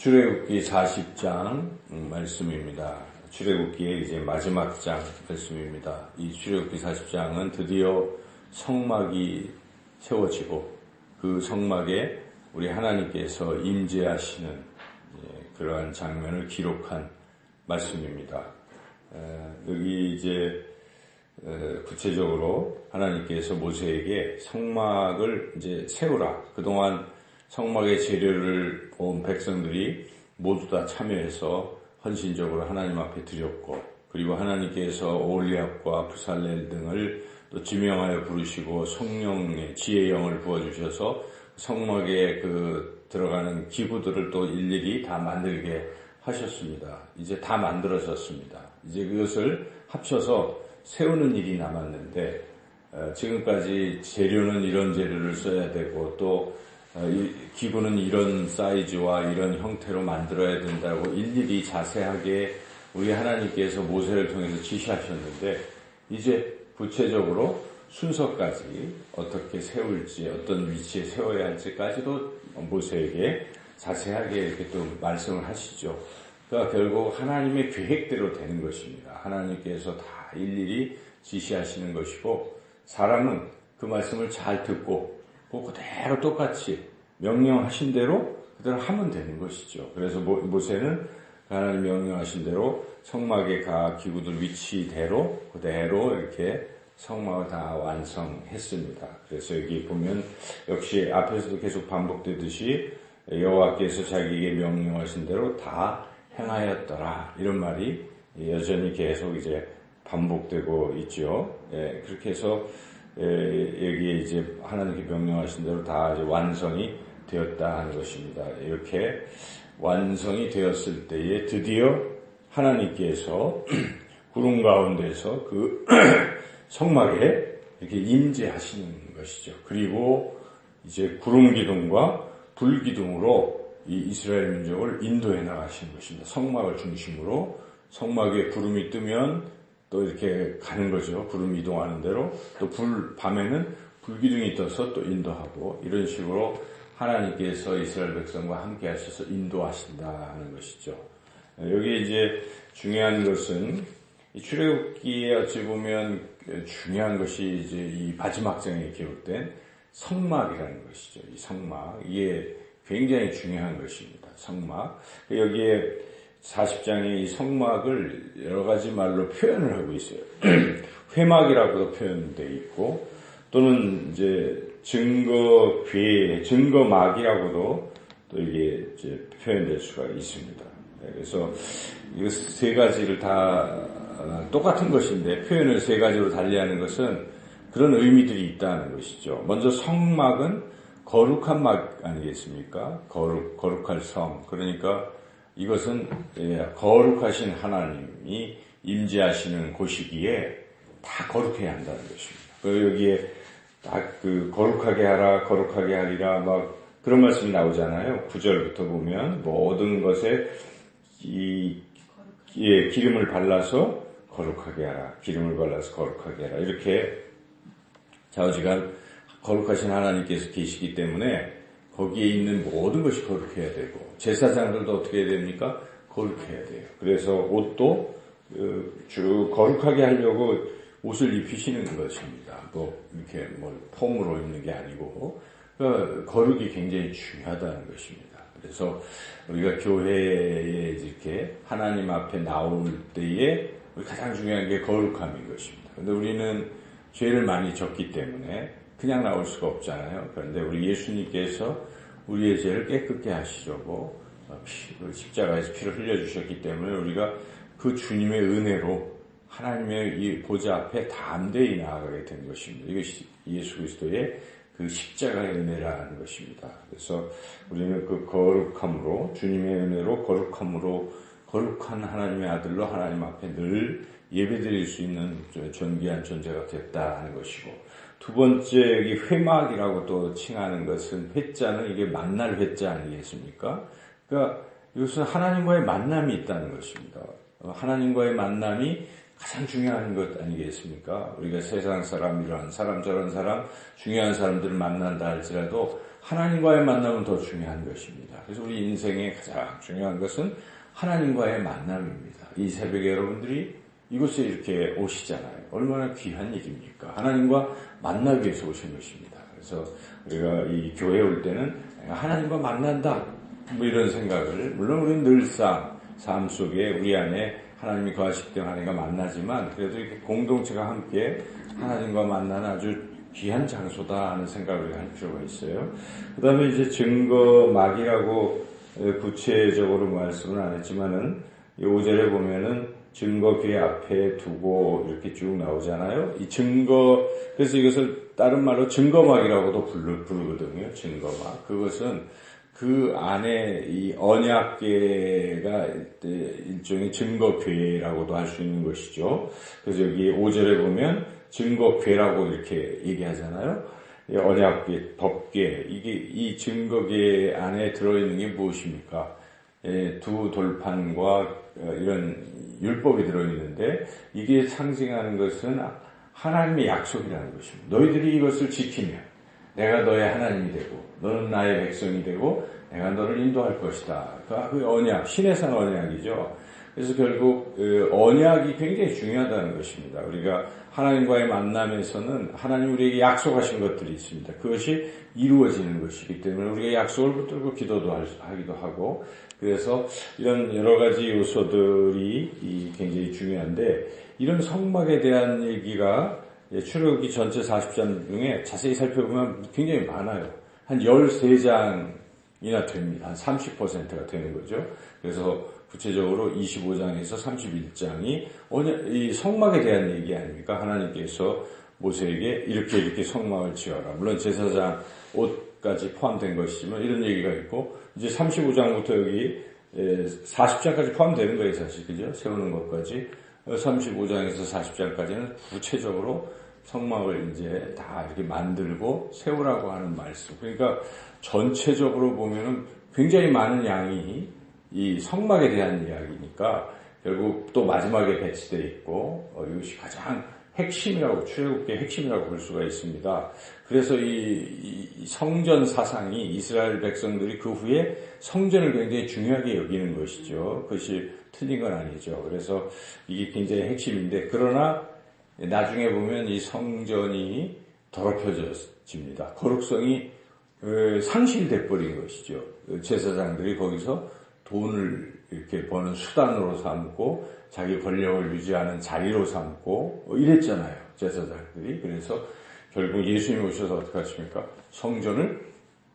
출애굽기 40장 말씀입니다. 출애굽기의 이제 마지막 장 말씀입니다. 이 출애굽기 40장은 드디어 성막이 세워지고 그 성막에 우리 하나님께서 임재하시는 그러한 장면을 기록한 말씀입니다. 여기 이제 구체적으로 하나님께서 모세에게 성막을 이제 세우라. 그동안 성막의 재료를 온 백성들이 모두 다 참여해서 헌신적으로 하나님 앞에 드렸고, 그리고 하나님께서 오홀리압과 부살렐 등을 또 지명하여 부르시고 성령의 지혜의 영을 부어주셔서 성막에 들어가는 기구들을 또 일일이 다 만들게 하셨습니다. 이제 다 만들어졌습니다. 이제 그것을 합쳐서 세우는 일이 남았는데, 지금까지 재료는 이런 재료를 써야 되고 또 이 기구는 이런 사이즈와 이런 형태로 만들어야 된다고 일일이 자세하게 우리 하나님께서 모세를 통해서 지시하셨는데, 이제 구체적으로 순서까지 어떻게 세울지, 어떤 위치에 세워야 할지까지도 모세에게 자세하게 이렇게 또 말씀을 하시죠. 그러니까 결국 하나님의 계획대로 되는 것입니다. 하나님께서 다 일일이 지시하시는 것이고, 사람은 그 말씀을 잘 듣고 그대로 똑같이 명령하신 대로 그대로 하면 되는 것이죠. 그래서 모세는 하나님 명령하신 대로 성막의 각 기구들 위치대로 그대로 이렇게 성막을 다 완성했습니다. 그래서 여기 보면 역시 앞에서도 계속 반복되듯이 여호와께서 자기에게 명령하신 대로 다 행하였더라, 이런 말이 여전히 계속 이제 반복되고 있죠. 그렇게 해서 여기에 이제 하나님께 명령하신 대로 다 이제 완성이 되었다 하는 것입니다. 이렇게 완성이 되었을 때에 드디어 하나님께서 구름 가운데서 그 성막에 이렇게 임재하시는 것이죠. 그리고 이제 구름 기둥과 불 기둥으로 이 이스라엘 민족을 인도해 나가시는 것입니다. 성막을 중심으로 성막 위에 구름이 뜨면 또 이렇게 가는 거죠. 구름 이동하는 대로. 또 밤에는 불기둥이 떠서 또 인도하고, 이런 식으로 하나님께서 이스라엘 백성과 함께 하셔서 인도하신다 하는 것이죠. 여기 이제 중요한 것은 이 출애굽기에 어찌 보면 중요한 것이 이제 이 마지막 장에 기록된 성막이라는 것이죠. 이 성막. 이게 굉장히 중요한 것입니다. 성막. 여기에 40장에 이 성막을 여러 가지 말로 표현을 하고 있어요. 회막이라고도 표현되어 있고, 또는 이제 증거막이라고도 또 이게 이제 표현될 수가 있습니다. 그래서 이 세 가지를 다 똑같은 것인데 표현을 세 가지로 달리하는 것은 그런 의미들이 있다는 것이죠. 먼저 성막은 거룩한 막 아니겠습니까? 거룩할 성. 그러니까 이것은 거룩하신 하나님이 임재하시는 곳이기에 다 거룩해야 한다는 것입니다. 여기에 딱 거룩하게 하라, 거룩하게 하리라, 막 그런 말씀이 나오잖아요. 9절부터 보면 모든 것에 기름을 발라서 거룩하게 하라, 기름을 발라서 거룩하게 하라, 이렇게 좌우지간 거룩하신 하나님께서 계시기 때문에 거기에 있는 모든 것이 거룩해야 되고, 제사장들도 어떻게 해야 됩니까? 거룩해야 돼요. 그래서 옷도 거룩하게 하려고 옷을 입히시는 것입니다. 이렇게 폼으로 입는 게 아니고, 거룩이 굉장히 중요하다는 것입니다. 그래서 우리가 교회에 이렇게 하나님 앞에 나올 때에 가장 중요한 게 거룩함인 것입니다. 그런데 우리는 죄를 많이 졌기 때문에 그냥 나올 수가 없잖아요. 그런데 우리 예수님께서 우리의 죄를 깨끗게 하시려고 십자가에서 피를 흘려주셨기 때문에 우리가 그 주님의 은혜로 하나님의 이 보좌 앞에 담대히 나아가게 된 것입니다. 이것이 예수 그리스도의 그 십자가의 은혜라는 것입니다. 그래서 우리는 그 거룩함으로, 주님의 은혜로 거룩함으로, 거룩한 하나님의 아들로 하나님 앞에 늘 예배드릴 수 있는 존귀한 존재가 됐다 하는 것이고, 두 번째, 이 회막이라고 또 칭하는 것은, 회자는 이게 만날 회자 아니겠습니까? 그러니까 이것은 하나님과의 만남이 있다는 것입니다. 하나님과의 만남이 가장 중요한 것 아니겠습니까? 우리가 세상 사람, 이런 사람, 저런 사람, 중요한 사람들을 만난다 할지라도 하나님과의 만남은 더 중요한 것입니다. 그래서 우리 인생의 가장 중요한 것은 하나님과의 만남입니다. 이 새벽에 여러분들이 이곳에 이렇게 오시잖아요. 얼마나 귀한 일입니까? 하나님과 만나기 위해서 오신 것입니다. 그래서 우리가 이 교회에 올 때는 하나님과 만난다, 뭐 이런 생각을, 물론 우리는 늘상 삶 속에 우리 안에 하나님이 거하실 때 하나님과 만나지만 그래도 이렇게 공동체가 함께 하나님과 만나는 아주 귀한 장소다 하는 생각을 할 필요가 있어요. 그 다음에 이제 증거막이라고 구체적으로 말씀은 안 했지만은 이 5절에 보면은 증거궤 앞에 두고 이렇게 쭉 나오잖아요. 이 증거, 그래서 이것을 다른 말로 증거막이라고도 부르거든요. 증거막. 그것은 그 안에 이 언약궤가 일종의 증거궤라고도 할 수 있는 것이죠. 그래서 여기 5절에 보면 증거궤라고 이렇게 얘기하잖아요. 언약궤, 법궤, 이게 이 증거궤 안에 들어있는 게 무엇입니까? 두 돌판과 이런 율법이 들어있는데 이게 상징하는 것은 하나님의 약속이라는 것입니다. 너희들이 이것을 지키면 내가 너의 하나님이 되고 너는 나의 백성이 되고 내가 너를 인도할 것이다. 그 언약, 신의 산 언약이죠. 그래서 결국 언약이 굉장히 중요하다는 것입니다. 우리가 하나님과의 만남에서는 하나님 우리에게 약속하신 것들이 있습니다. 그것이 이루어지는 것이기 때문에 우리가 약속을 붙들고 기도도 하기도 하고, 그래서 이런 여러 가지 요소들이 굉장히 중요한데, 이런 성막에 대한 얘기가 출애굽기 전체 40장 중에 자세히 살펴보면 굉장히 많아요. 한 13장이나 됩니다. 한 30%가 되는 거죠. 그래서 구체적으로 25장에서 31장이 이 성막에 대한 얘기 아닙니까? 하나님께서 모세에게 이렇게 성막을 지어라. 물론 제사장 옷까지 포함된 것이지만 이런 얘기가 있고, 이제 35장부터 여기 40장까지 포함되는 거예요, 사실. 그죠? 세우는 것까지. 35장에서 40장까지는 구체적으로 성막을 이제 다 이렇게 만들고 세우라고 하는 말씀. 그러니까 전체적으로 보면은 굉장히 많은 양이 이 성막에 대한 이야기니까 결국 또 마지막에 배치되어 있고, 이것이 가장 핵심이라고, 출애굽기의 핵심이라고 볼 수가 있습니다. 그래서 이 성전 사상이 이스라엘 백성들이 그 후에 성전을 굉장히 중요하게 여기는 것이죠. 그것이 틀린 건 아니죠. 그래서 이게 굉장히 핵심인데, 그러나 나중에 보면 이 성전이 더럽혀집니다. 거룩성이 상실돼 버린 것이죠. 제사장들이 거기서 돈을 이렇게 버는 수단으로 삼고 자기 권력을 유지하는 자리로 삼고 이랬잖아요, 제사장들이. 그래서 결국 예수님이 오셔서 어떻게 하십니까? 성전을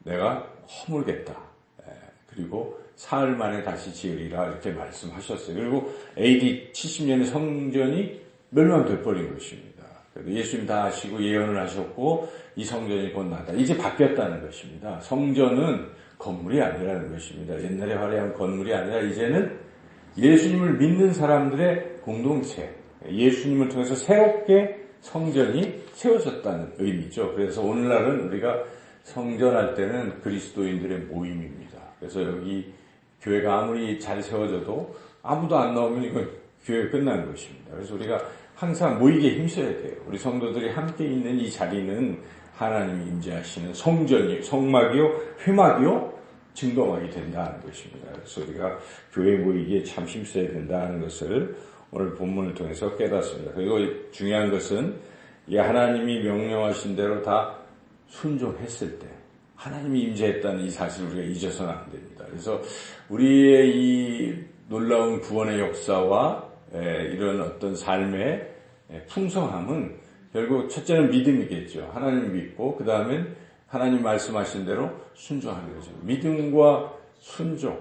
내가 허물겠다. 그리고 사흘 만에 다시 지으리라 이렇게 말씀하셨어요. 그리고 AD 70년에 성전이 멸망돼 버린 것입니다. 예수님 다 하시고 예언을 하셨고 이 성전이 곧 나다. 이제 바뀌었다는 것입니다. 성전은 건물이 아니라는 것입니다. 옛날에 화려한 건물이 아니라 이제는 예수님을 믿는 사람들의 공동체, 예수님을 통해서 새롭게 성전이 세워졌다는 의미죠. 그래서 오늘날은 우리가 성전할 때는 그리스도인들의 모임입니다. 그래서 여기 교회가 아무리 잘 세워져도 아무도 안 나오면 이건 교회가 끝나는 것입니다. 그래서 우리가 항상 모이게 힘써야 돼요. 우리 성도들이 함께 있는 이 자리는 하나님이 임재하시는 성막이요, 회막이요, 증거막이 된다는 것입니다. 그래서 우리가 교회에 모이기에 참 힘써야 된다는 것을 오늘 본문을 통해서 깨닫습니다. 그리고 중요한 것은 이 하나님이 명령하신 대로 다 순종했을 때 하나님이 임재했다는 이 사실을 우리가 잊어서는 안 됩니다. 그래서 우리의 이 놀라운 구원의 역사와 이런 어떤 삶의 풍성함은 결국 첫째는 믿음이겠죠. 하나님 믿고 그 다음엔 하나님 말씀하신 대로 순종하는 거죠. 믿음과 순종,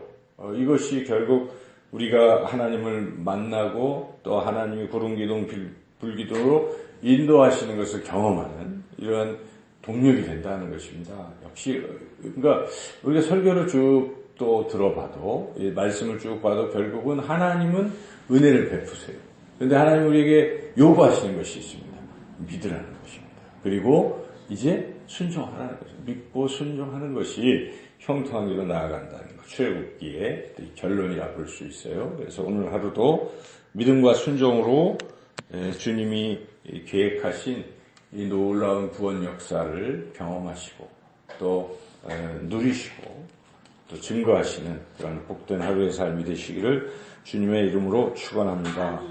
이것이 결국 우리가 하나님을 만나고 또 하나님이 구름기둥 불기둥으로 인도하시는 것을 경험하는 이러한 동력이 된다는 것입니다. 역시 그러니까 우리가 설교를 쭉 또 들어봐도 말씀을 쭉 봐도 결국은 하나님은 은혜를 베푸세요. 그런데 하나님 우리에게 요구하시는 것이 있습니다. 믿으라는 것입니다. 그리고 이제 순종하라는 것입니다. 믿고 순종하는 것이 형통하기로 나아간다는 것. 출애굽기의 결론이라 볼 수 있어요. 그래서 오늘 하루도 믿음과 순종으로 주님이 계획하신 이 놀라운 구원 역사를 경험하시고 또 누리시고 또 증거하시는 그런 복된 하루의 삶이 되시기를 주님의 이름으로 축원합니다.